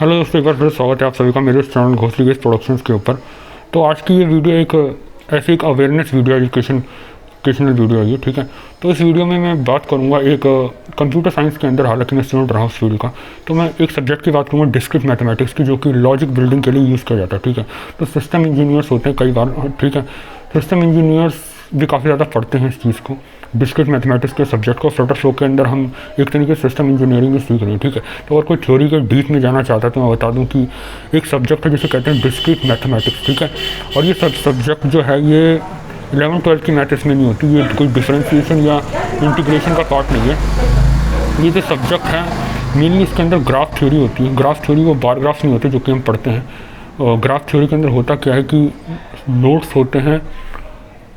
Hello दोस्तों, एक बार फिर स्वागत है आप सभी का मेरे इस चैनल घोसली बेस्ड प्रोडक्शंस के ऊपर। तो आज की ये वीडियो एक अवेयरनेस वीडियो, एजुकेशनल वीडियो है ये, ठीक है। तो इस वीडियो में मैं बात करूँगा एक कंप्यूटर साइंस के अंदर, हालांकि मैं स्टूडेंट रहा हूँ उस फील्ड का, तो मैं एक सब्जेक्ट की बात करूँगा डिस्क्रीट मैथमेटिक्स की, जो कि लॉजिक बिल्डिंग के लिए यूज़ किया जाता है, ठीक है। तो सिस्टम इंजीनियर्स होते हैं कई बार, ठीक है, सिस्टम इंजीनियर्स भी काफ़ी ज़्यादा पढ़ते हैं इस चीज़ को, डिस्क्रीट मैथमेटिक्स के सब्जेक्ट को। फ्लटर फ्लो के अंदर हम एक तरीके से सिस्टम इंजीनियरिंग में सीख रहे हैं, ठीक है। तो अगर कोई थ्योरी के डीप में जाना चाहता है तो मैं बता दूं कि एक सब्जेक्ट है जिसे कहते हैं डिस्क्रीट मैथमेटिक्स, ठीक है। और ये सब सब्जेक्ट जो है ये 11th-12th की मैथ इसमें नहीं होती, ये कोई डिफरेंशिएशन या इंटीग्रेशन का पार्ट नहीं है। ये जो सब्जेक्ट है मेनली इसके अंदर ग्राफ थ्योरी होती है। ग्राफ थ्योरी वो बार ग्राफ्स नहीं होते जो कि हम पढ़ते हैं। ग्राफ थ्योरी के अंदर होता क्या है कि नोट्स होते हैं,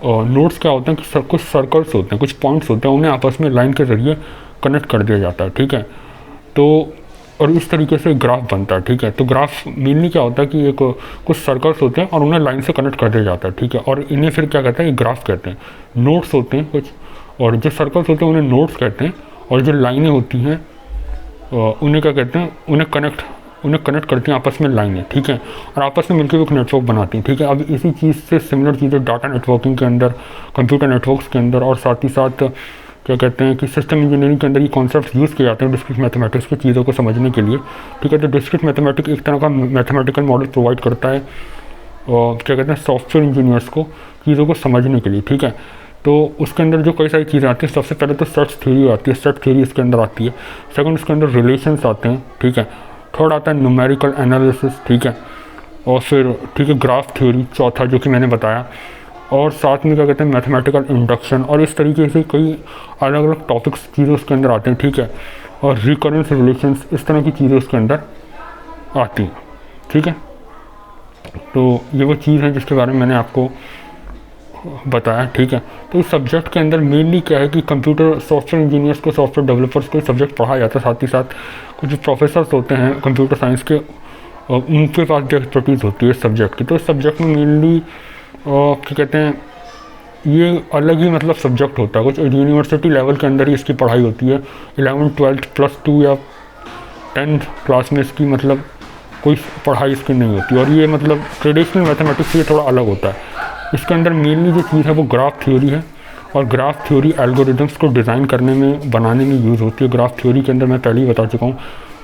और नोट्स क्या होते हैं कि कुछ सर्कल्स होते हैं, कुछ पॉइंट्स होते हैं, उन्हें आपस में लाइन के ज़रिए कनेक्ट कर दिया जाता है, ठीक है। तो और इस तरीके से ग्राफ बनता है, ठीक है। तो ग्राफ मेनली क्या होता है कि एक कुछ सर्कल्स होते हैं और उन्हें लाइन से कनेक्ट कर दिया जाता है, ठीक है। और इन्हें फिर क्या कहते हैं, ग्राफ कहते हैं। नोट्स होते हैं कुछ, और जो सर्कल्स होते हैं उन्हें नोट्स कहते हैं, और जो लाइनें होती हैं उन्हें क्या कहते हैं, उन्हें कनेक्ट करती हैं आपस में लाइनें, ठीक है। और आपस में मिलकर एक नेटवर्क बनाती हैं, ठीक है। अब इसी चीज़ से सिमिलर चीज़ें डाटा नेटवर्किंग के अंदर, कंप्यूटर नेटवर्क्स के अंदर, और साथ ही साथ क्या कहते हैं कि सिस्टम इंजीनियरिंग के अंदर ये कॉन्सेप्ट यूज़ किए जाते हैं डिस्क्रीट मैथमेटिक्स की चीज़ों को समझने के लिए, ठीक है। तो डिस्क्रीट मैथमेटिक्स एक तरह का मैथमेटिकल मॉडल प्रोवाइड करता है और क्या कहते हैं सॉफ्टवेयर इंजीनियर्स को चीज़ों को समझने के लिए, ठीक है। तो उसके अंदर जो कई सारी चीज़ें आती हैं, सबसे पहले तो सर्च थ्योरी आती है, सेट थ्योरी इसके अंदर आती है। सेकंड इसके अंदर रिलेशंस आते हैं, ठीक है। थर्ड आता है न्यूमेरिकल एनालिसिस, ठीक है। और फिर ठीक है ग्राफ थ्योरी चौथा, जो कि मैंने बताया। और साथ में क्या कहते हैं मैथमेटिकल इंडक्शन, और इस तरीके से कई अलग अलग टॉपिक्स चीज़ें उसके अंदर आते हैं, ठीक है। और रिकरेंस रिलेशंस, इस तरह की चीज़ें उसके अंदर आती हैं, ठीक है। तो ये वो चीज़ है जिसके बारे में मैंने आपको बताया, ठीक है। तो इस सब्जेक्ट के अंदर मेनली क्या है कि कंप्यूटर सॉफ्टवेयर इंजीनियर्स को, सॉफ्टवेयर डेवलपर्स को सब्जेक्ट पढ़ाया जाता है। साथ ही साथ कुछ जो प्रोफेसर्स होते हैं कंप्यूटर साइंस के, उनके पास भी एक्सपर्टीज़ होती है इस सब्जेक्ट की। तो इस सब्जेक्ट में मेनली क्या कहते हैं, ये अलग ही मतलब सब्जेक्ट होता है। कुछ यूनिवर्सिटी लेवल के अंदर ही इसकी पढ़ाई होती है। 11th 12th +2 या 10th क्लास में इसकी मतलब कोई पढ़ाई इसकी नहीं होती। और ये मतलब ट्रेडिशनल मैथमेटिक्स से थोड़ा अलग होता है। इसके अंदर मेनली जो चीज़ है वो ग्राफ थ्योरी है, और ग्राफ थ्योरी एल्गोरिदम्स को डिज़ाइन करने में, बनाने में यूज़ होती है। ग्राफ थ्योरी के अंदर मैं पहले ही बता चुका हूँ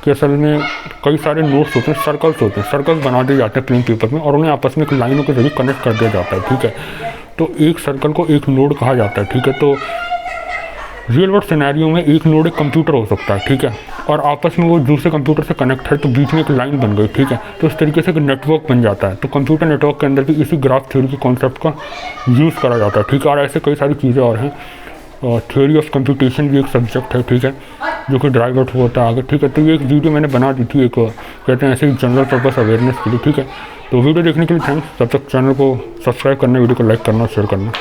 कि असल में कई सारे नोट्स होते हैं, सर्कल्स बना दिए जाते हैं प्लेन पेपर में, और उन्हें आपस में एक लाइनों के जरिए कनेक्ट कर दिया जाता है, ठीक है। तो एक सर्कल को एक नोड कहा जाता है, ठीक है। तो रियल वर्ल्ड सिनेरियो में एक नोड एक कंप्यूटर हो सकता है, ठीक है, और आपस में वो दूसरे कंप्यूटर से कनेक्ट है, तो बीच में एक लाइन बन गई, ठीक है। तो इस तरीके से एक नेटवर्क बन जाता है। तो कंप्यूटर नेटवर्क के अंदर भी इसी ग्राफ थ्योरी के कॉन्सेप्ट का यूज़ करा जाता है, ठीक है। और ऐसे कई सारी चीज़ें और हैं। थ्योरी ऑफ कंप्यूटेशन भी एक सब्जेक्ट है, ठीक है, जो कि ड्राइव आउट होता है आगे, ठीक है। तो ये एक वीडियो मैंने बना दी थी, एक कहते हैं ऐसे ही जनरल पर्पस अवेयरनेस के लिए, ठीक है। तो वीडियो देखने के लिए थैंक्स। तब तक चैनल को सब्सक्राइब करना, वीडियो को लाइक करना, शेयर करना।